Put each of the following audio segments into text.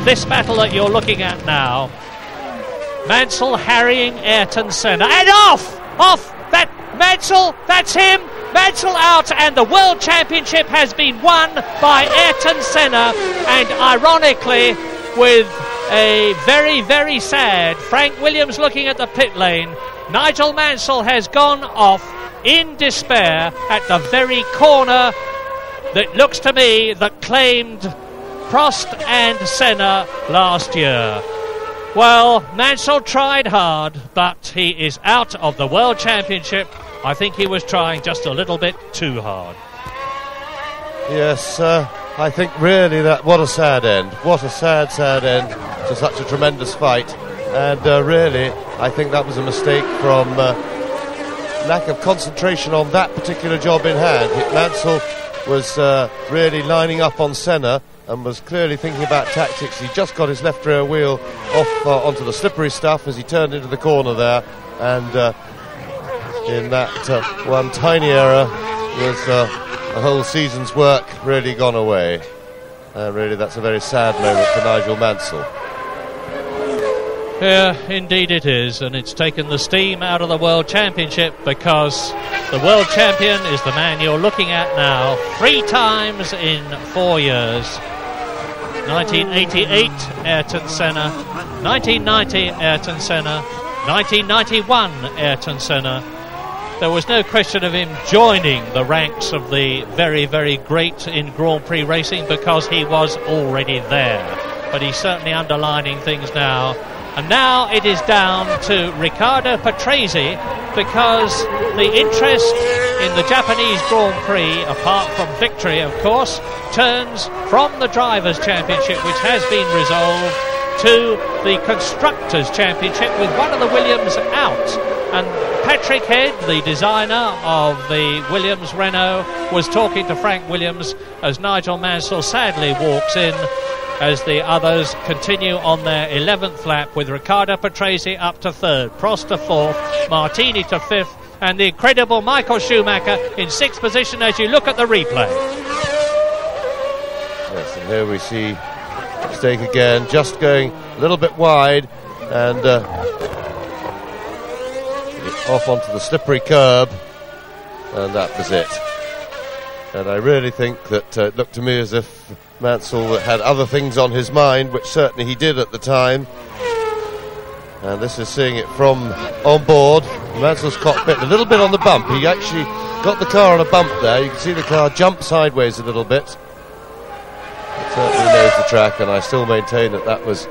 this battle that you're looking at now. Mansell harrying Ayrton Senna, and off that Mansell, that's him. Mansell out, and the World Championship has been won by Ayrton Senna, and ironically, with a very, very sad Frank Williams looking at the pit lane, Nigel Mansell has gone off in despair at the very corner that looks to me that claimed Prost and Senna last year. Well, Mansell tried hard, but he is out of the World Championship. I think he was trying just a little bit too hard. Yes, I think really that what a sad end. What a sad end to such a tremendous fight. And really, I think that was a mistake from lack of concentration on that particular job in hand. Mansell was really lining up on Senna and was clearly thinking about tactics. He just got his left rear wheel off onto the slippery stuff as he turned into the corner there, and in that one tiny error was a whole season's work really gone away. Really, that's a very sad moment for Nigel Mansell. Yeah, indeed it is, and it's taken the steam out of the World Championship, because the World Champion is the man you're looking at now, 3 times in 4 years. 1988, Ayrton Senna. 1990, Ayrton Senna. 1991, Ayrton Senna. There was no question of him joining the ranks of the very, very great in Grand Prix racing, because he was already there. But he's certainly underlining things now. And now it is down to Riccardo Patrese, because the interest in the Japanese Grand Prix, apart from victory of course, turns from the Drivers' Championship, which has been resolved, to the Constructors' Championship with one of the Williams out. And Patrick Head, the designer of the Williams Renault, was talking to Frank Williams as Nigel Mansell sadly walks in, as the others continue on their 11th lap, with Riccardo Patrese up to 3rd, Prost to 4th, Martini to 5th, and the incredible Michael Schumacher in 6th position as you look at the replay. Yes, and here we see mistake again, just going a little bit wide, and off onto the slippery curb, and that was it. And I really think that it looked to me as if Mansell had other things on his mind, which certainly he did at the time. And this is seeing it from on board Mansell's cockpit, a little bit on the bump. He actually got the car on a bump there. You can see the car jump sideways a little bit. It certainly knows the track, and I still maintain that that was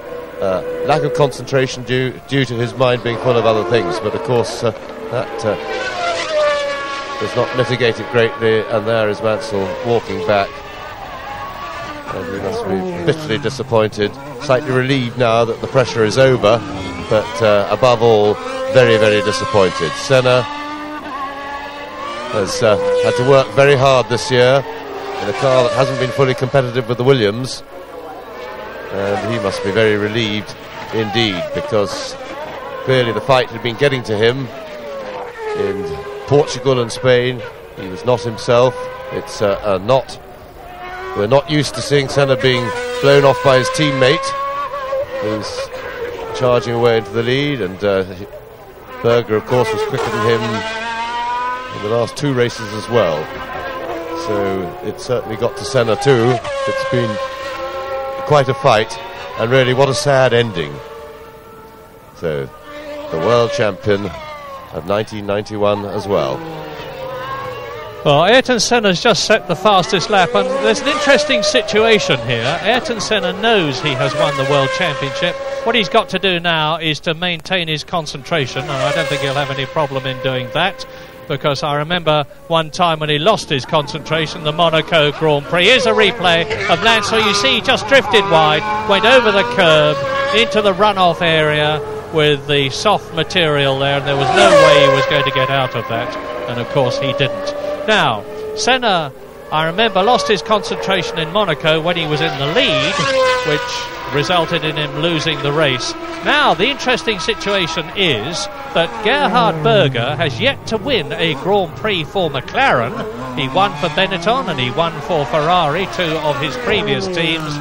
lack of concentration due to his mind being full of other things. But of course that does not mitigate it greatly, and there is Mansell walking back. And he must be bitterly disappointed, slightly relieved now that the pressure is over, but above all, very, very disappointed. Senna has had to work very hard this year in a car that hasn't been fully competitive with the Williams, and he must be very relieved indeed, because clearly the fight had been getting to him in Portugal and Spain. He was not himself. It's we're not used to seeing Senna being blown off by his teammate, who's charging away into the lead, and Berger, of course, was quicker than him in the last 2 races as well. So it certainly got to Senna too. It's been quite a fight, and really what a sad ending. So the world champion of 1991 as well. Well, Ayrton Senna's just set the fastest lap, and there's an interesting situation here. Ayrton Senna knows he has won the World Championship. What he's got to do now is to maintain his concentration, and I don't think he'll have any problem in doing that, because I remember one time when he lost his concentration, the Monaco Grand Prix. Here's a replay of Mansell. You see he just drifted wide, went over the curb into the runoff area with the soft material there, and there was no way he was going to get out of that, and of course he didn't. Now, Senna, I remember, lost his concentration in Monaco when he was in the lead, which resulted in him losing the race. Now, the interesting situation is that Gerhard Berger has yet to win a Grand Prix for McLaren. He won for Benetton and he won for Ferrari, 2 of his previous teams.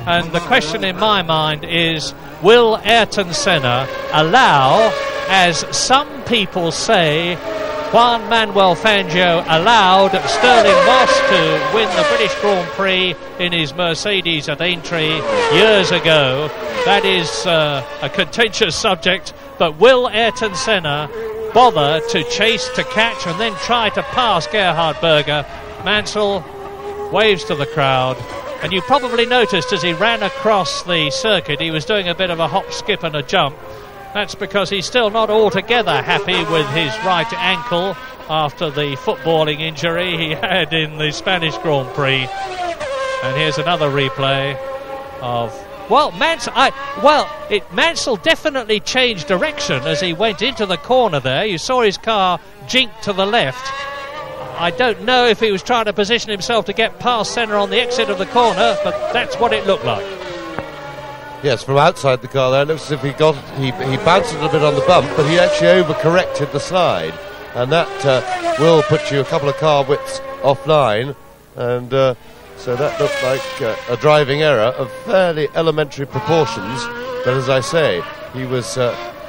And the question in my mind is, will Ayrton Senna allow, as some people say, Juan Manuel Fangio allowed Stirling Moss to win the British Grand Prix in his Mercedes at Aintree years ago? That is a contentious subject, but will Ayrton Senna bother to chase, to catch, and then try to pass Gerhard Berger? Mansell waves to the crowd, and you probably noticed as he ran across the circuit he was doing a bit of a hop, skip and a jump. That's because he's still not altogether happy with his right ankle after the footballing injury he had in the Spanish Grand Prix. And here's another replay of... Well, Mansell definitely changed direction as he went into the corner there. You saw his car jink to the left. I don't know if he was trying to position himself to get past Senna on the exit of the corner, but that's what it looked like. Yes, from outside the car there, it looks as if he bounced a little bit on the bump, but he actually overcorrected the slide, and that will put you a couple of car widths offline, and so that looked like a driving error of fairly elementary proportions. But as I say, he was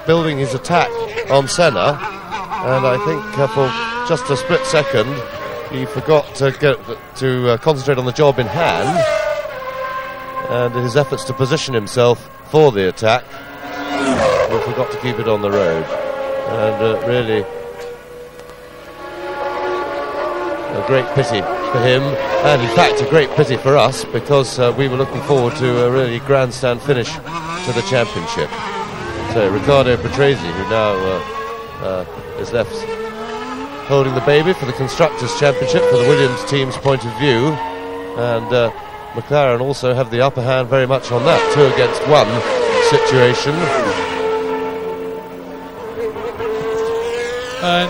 building his attack on Senna, and I think for just a split second he forgot to concentrate on the job in hand, and in his efforts to position himself for the attack, he forgot to keep it on the road. And really a great pity for him, and in fact a great pity for us, because we were looking forward to a really grandstand finish to the championship. So Riccardo Patrese, who now is left holding the baby for the Constructors' Championship for the Williams team's point of view, and McLaren also have the upper hand very much on that 2 against 1 situation. And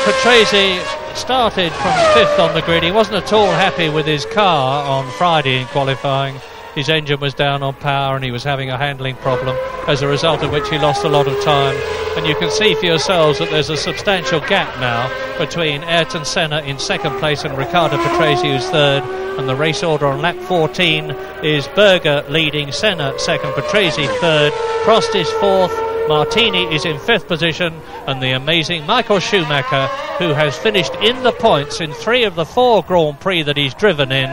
Patrese started from 5th on the grid. He wasn't at all happy with his car on Friday in qualifying. His engine was down on power and he was having a handling problem, as a result of which he lost a lot of time. And you can see for yourselves that there's a substantial gap now between Ayrton Senna in 2nd place and Riccardo Patrese, who's 3rd. And the race order on lap 14 is Berger leading, Senna 2nd, Patrese 3rd, Prost is 4th, Martini is in 5th position, and the amazing Michael Schumacher, who has finished in the points in 3 of the 4 Grand Prix that he's driven in,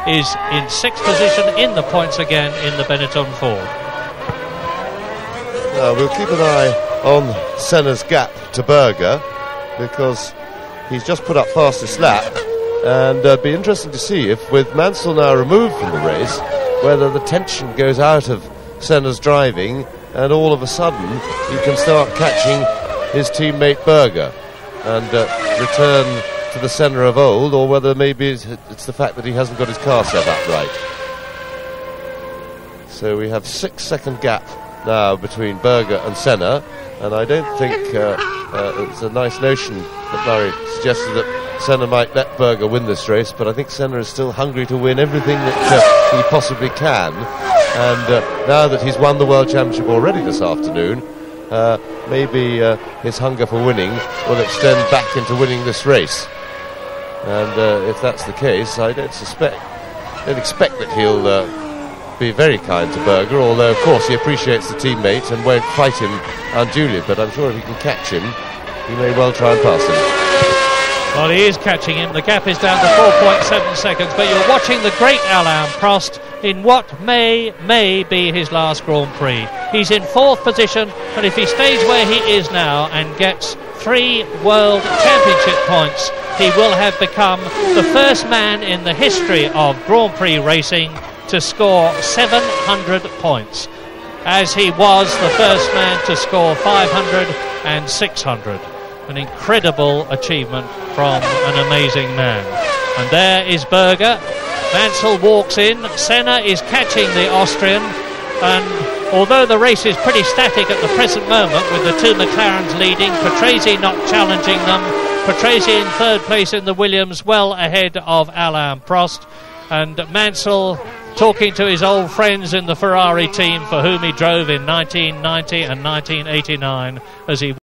is in 6th position in the points again in the Benetton Ford. We'll keep an eye on Senna's gap to Berger, because he's just put up fastest lap, and it'd be interesting to see if, with Mansell now removed from the race, whether the tension goes out of Senna's driving and all of a sudden he can start catching his teammate Berger and return to the Senna of old, or whether maybe it's the fact that he hasn't got his car set up right. So we have 6-second gap now between Berger and Senna, and I don't think it's a nice notion that Murray suggested that Senna might let Berger win this race, but I think Senna is still hungry to win everything that he possibly can, and now that he's won the World Championship already this afternoon, maybe his hunger for winning will extend back into winning this race. And if that's the case, I don't expect that he'll be very kind to Berger, although of course he appreciates the teammate and won't fight him unduly, but I'm sure if he can catch him, he may well try and pass him. Well, he is catching him. The gap is down to 4.7 seconds, but you're watching the great Alain Prost in what may be his last Grand Prix. He's in 4th position, and if he stays where he is now and gets 3 World Championship points, he will have become the first man in the history of Grand Prix racing to score 700 points, as he was the first man to score 500 and 600. An incredible achievement from an amazing man. And there is Berger. Mansell walks in. Senna is catching the Austrian, and although the race is pretty static at the present moment, with the 2 McLarens leading, Patrese not challenging them, Patrese in 3rd place in the Williams, well ahead of Alain Prost, and Mansell talking to his old friends in the Ferrari team for whom he drove in 1990 and 1989 as he